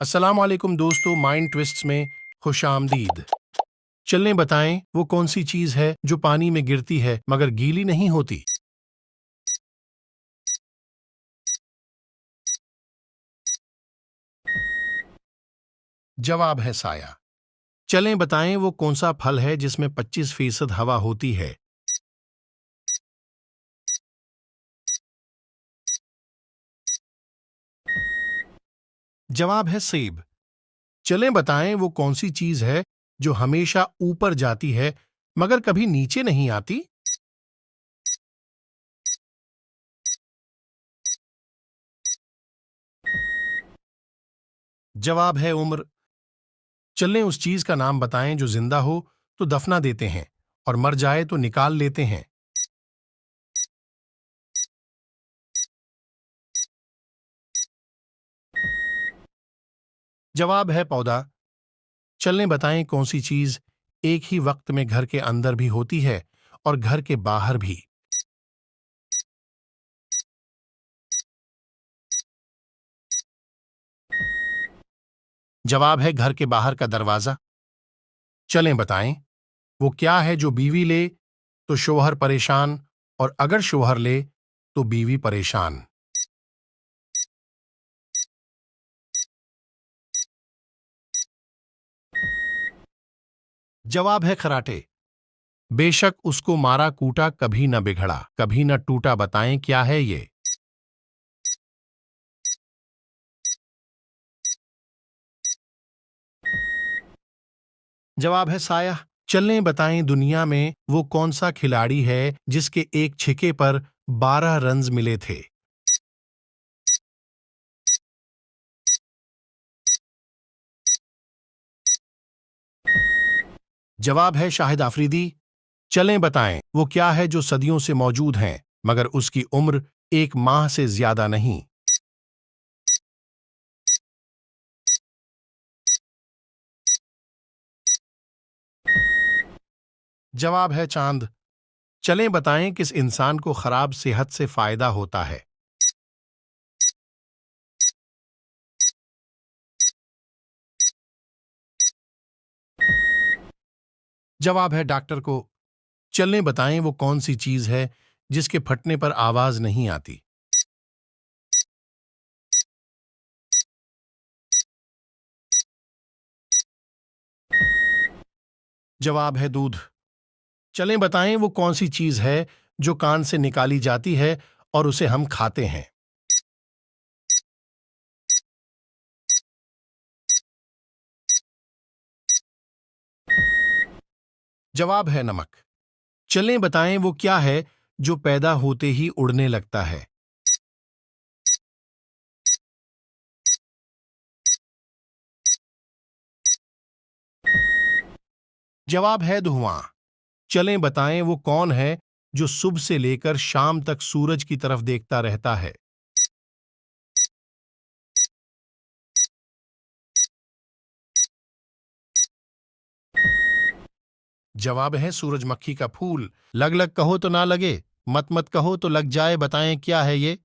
अस्सलाम वालेकुम दोस्तों, माइंड ट्विस्ट्स में खुश आमदीद। चलें बताएं वो कौन सी चीज है जो पानी में गिरती है मगर गीली नहीं होती। जवाब है साया। चलें बताएं वो कौन सा फल है जिसमें 25% हवा होती है। जवाब है सेब। चलें बताएं वो कौन सी चीज है जो हमेशा ऊपर जाती है मगर कभी नीचे नहीं आती। जवाब है उम्र। चलें उस चीज का नाम बताएं जो जिंदा हो तो दफना देते हैं और मर जाए तो निकाल लेते हैं। जवाब है पौधा। चलें बताएं कौन सी चीज एक ही वक्त में घर के अंदर भी होती है और घर के बाहर भी। जवाब है घर के बाहर का दरवाजा। चलें बताएं वो क्या है जो बीवी ले तो शोहर परेशान और अगर शोहर ले तो बीवी परेशान। जवाब है खराटे। बेशक उसको मारा कूटा कभी न बिगड़ा कभी न टूटा, बताएं क्या है ये। जवाब है साया। चलें बताएं दुनिया में वो कौन सा खिलाड़ी है जिसके एक छिके पर 12 रन्स मिले थे। जवाब है शाहिद आफरीदी। चलें बताएं वो क्या है जो सदियों से मौजूद है मगर उसकी उम्र 1 माह से ज्यादा नहीं। जवाब है चांद। चलें बताएं किस इंसान को खराब सेहत से फायदा होता है। जवाब है डॉक्टर को। चलें बताएं वो कौन सी चीज है जिसके फटने पर आवाज नहीं आती। जवाब है दूध। चलें बताएं वो कौन सी चीज है जो कान से निकाली जाती है और उसे हम खाते हैं। जवाब है नमक। चलें बताएं वो क्या है जो पैदा होते ही उड़ने लगता है। जवाब है धुआं। चलें बताएं वो कौन है जो सुबह से लेकर शाम तक सूरज की तरफ देखता रहता है। जवाब है सूरजमुखी का फूल। लग लग कहो तो ना लगे, मत मत कहो तो लग जाए, बताएं क्या है ये।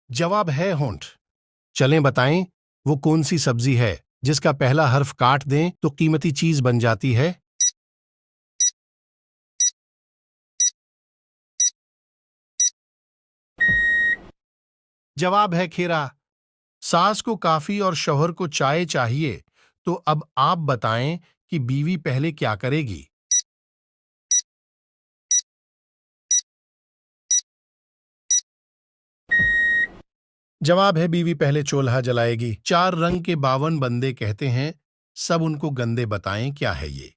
जवाब है होंठ। चलें बताएं वो कौन सी सब्जी है जिसका पहला हर्फ काट दें तो कीमती चीज बन जाती है। जवाब है खीरा। सास को काफी और शौहर को चाय चाहिए, तो अब आप बताएं कि बीवी पहले क्या करेगी। जवाब है बीवी पहले चूल्हा जलाएगी। 4 रंग के 52 बंदे कहते हैं सब उनको गंदे, बताएं क्या है ये।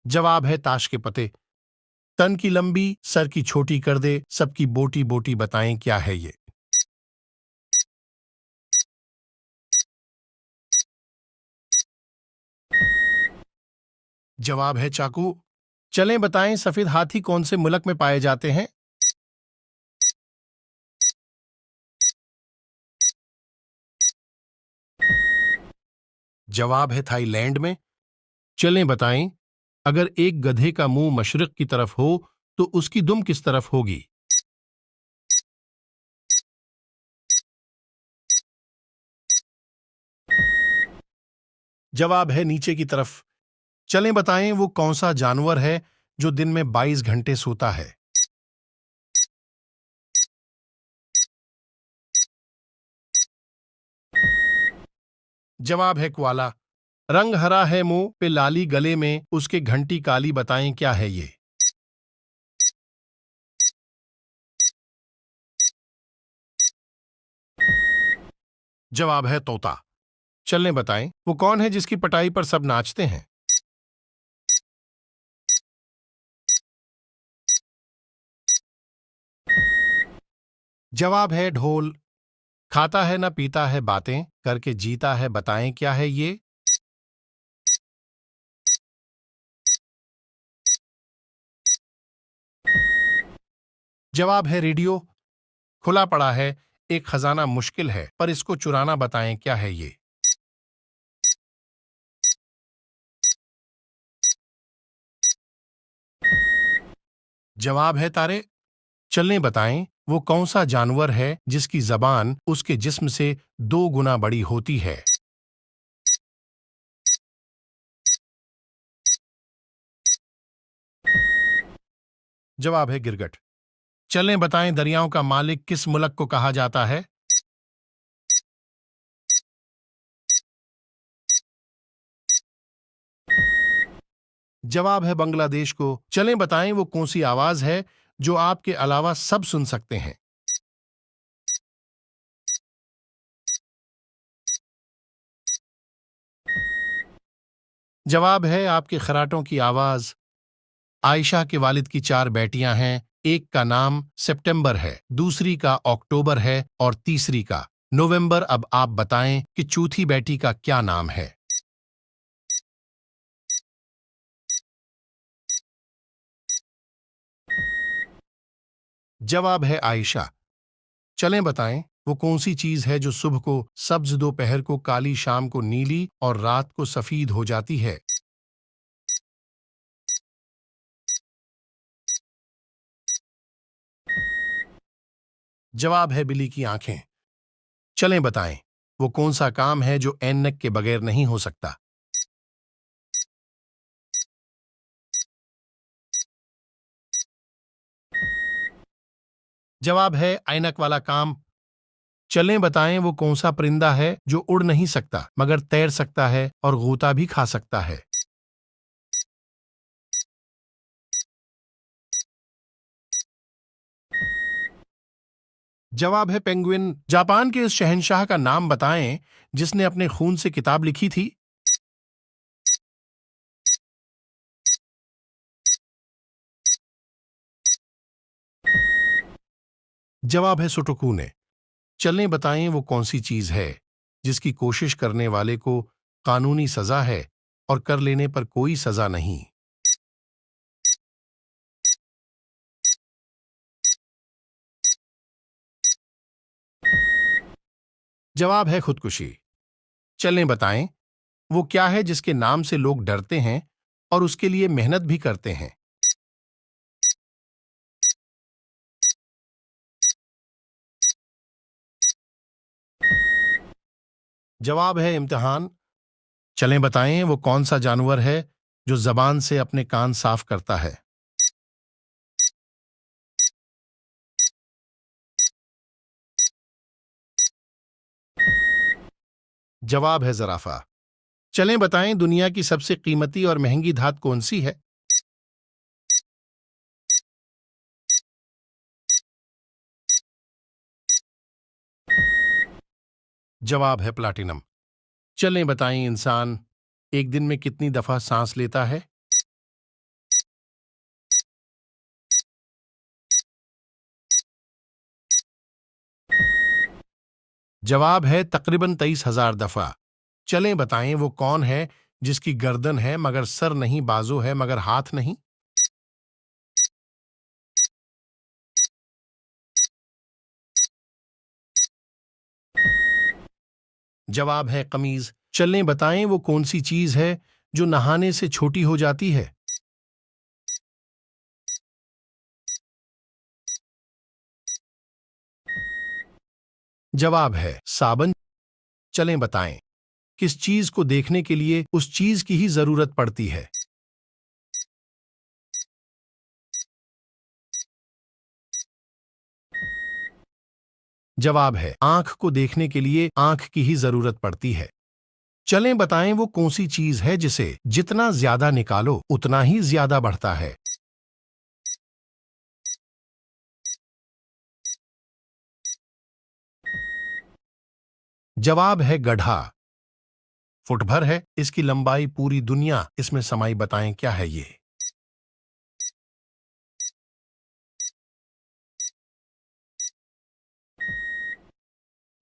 जवाब है ताश के पते। तन की लंबी सर की छोटी कर दे सबकी बोटी बोटी, बताएं क्या है ये। जवाब है चाकू। चलें बताएं सफेद हाथी कौन से मुल्क में पाए जाते हैं। जवाब है थाईलैंड में। चलें बताएं, अगर एक गधे का मुंह मशरिक की तरफ हो तो उसकी दुम किस तरफ होगी? जवाब है नीचे की तरफ। चलें बताएं, वो कौन सा जानवर है जो दिन में 22 घंटे सोता है? जवाब है क्वाला। रंग हरा है, मुंह पे लाली, गले में उसके घंटी काली, बताएं क्या है ये? जवाब है तोता। चलें बताएं, वो कौन है जिसकी पटाई पर सब नाचते हैं? जवाब है ढोल। खाता है ना पीता है, बातें करके जीता है, बताएं क्या है ये? जवाब है रेडियो। खुला पड़ा है, एक खजाना मुश्किल है पर इसको चुराना, बताएं क्या है ये? जवाब है तारे। चलें बताएं, वो कौन सा जानवर है जिसकी जबान उसके जिस्म से 2 गुना बड़ी होती है? जवाब है गिरगट। चलें बताएं, दरियाओं का मालिक किस मुल्क को कहा जाता है? जवाब है बांग्लादेश को। चलें बताएं, वो कौन सी आवाज है जो आपके अलावा सब सुन सकते हैं? जवाब है आपके खराटों की आवाज। आयशा के वालिद की 4 बेटियां हैं। एक का नाम सितंबर है, दूसरी का अक्टूबर है और तीसरी का नवंबर। अब आप बताएं कि चौथी बेटी का क्या नाम है? जवाब है आयशा। चलें बताएं, वो कौन सी चीज है जो सुबह को सब्ज, दोपहर को काली, शाम को नीली और रात को सफेद हो जाती है? जवाब है बिल्ली की आंखें। चलें बताएं, वो कौन सा काम है जो ऐनक के बगैर नहीं हो सकता? जवाब है ऐनक वाला काम। चलें बताएं, वो कौन सा परिंदा है जो उड़ नहीं सकता मगर तैर सकता है और गोता भी खा सकता है? जवाब है पेंगुइन। जापान के उस शहंशाह का नाम बताएं जिसने अपने खून से किताब लिखी थी? जवाब है सुटोकूने। चलें बताएं, वो कौन सी चीज है जिसकी कोशिश करने वाले को कानूनी सजा है और कर लेने पर कोई सजा नहीं? जवाब है खुदकुशी। चलें बताएं, वो क्या है जिसके नाम से लोग डरते हैं और उसके लिए मेहनत भी करते हैं? जवाब है इम्तिहान। चलें बताएं, वो कौन सा जानवर है जो जबान से अपने कान साफ करता है? जवाब है जराफा। चलें बताएं, दुनिया की सबसे कीमती और महंगी धात कौन सी है? जवाब है प्लाटिनम। चलें बताएं, इंसान एक दिन में कितनी दफा सांस लेता है? जवाब है तकरीबन 23,000 दफा। चलें बताएं, वो कौन है जिसकी गर्दन है मगर सर नहीं, बाजू है मगर हाथ नहीं? जवाब है कमीज। चलें बताएं वो कौन सी चीज है जो नहाने से छोटी हो जाती है। जवाब है साबन। चलें बताएं किस चीज को देखने के लिए उस चीज की ही जरूरत पड़ती है। जवाब है आंख को देखने के लिए आंख की ही जरूरत पड़ती है। चलें बताएं वो कौन सी चीज है जिसे जितना ज्यादा निकालो उतना ही ज्यादा बढ़ता है। जवाब है गड्ढा। फुट भर है इसकी लंबाई, पूरी दुनिया इसमें समाई। बताएं क्या है ये।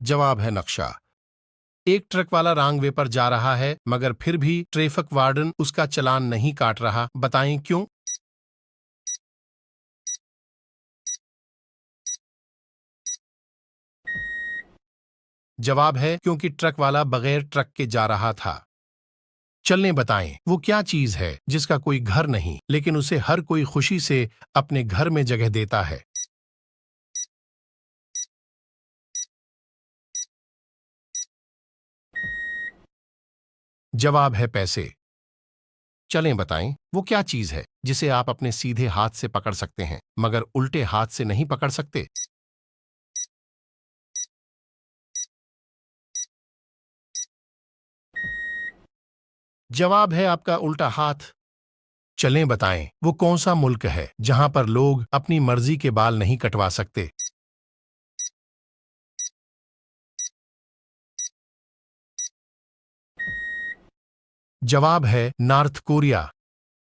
जवाब है नक्शा। एक ट्रक वाला रंगवे पर जा रहा है मगर फिर भी ट्रैफिक वार्डन उसका चालान नहीं काट रहा। बताएं क्यों। जवाब है क्योंकि ट्रक वाला बगैर ट्रक के जा रहा था। चलने बताएं वो क्या चीज है जिसका कोई घर नहीं लेकिन उसे हर कोई खुशी से अपने घर में जगह देता है। जवाब है पैसे। चलें बताएं वो क्या चीज है जिसे आप अपने सीधे हाथ से पकड़ सकते हैं मगर उल्टे हाथ से नहीं पकड़ सकते। जवाब है आपका उल्टा हाथ। चलें बताएं वो कौन सा मुल्क है जहां पर लोग अपनी मर्जी के बाल नहीं कटवा सकते। जवाब है नॉर्थ कोरिया।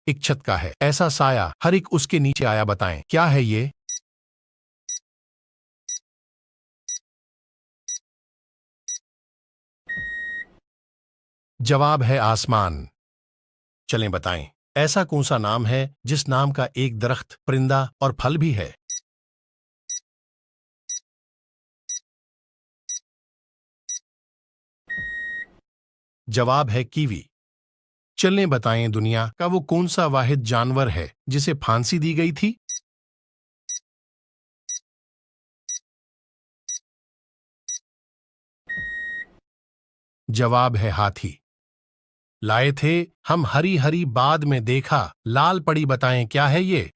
एक छत का है ऐसा साया हर एक उसके नीचे आया। बताएं क्या है ये। जवाब है आसमान। चलें बताएं ऐसा कौन सा नाम है जिस नाम का एक दरख्त, परिंदा और फल भी है। जवाब है कीवी। चलें बताएं दुनिया का वो कौन सा वाहिद जानवर है जिसे फांसी दी गई थी। जवाब है हाथी। लाए थे हम हरी हरी बाद में देखा लाल पड़ी। बताएं क्या है ये।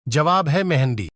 जवाब है मेहंदी।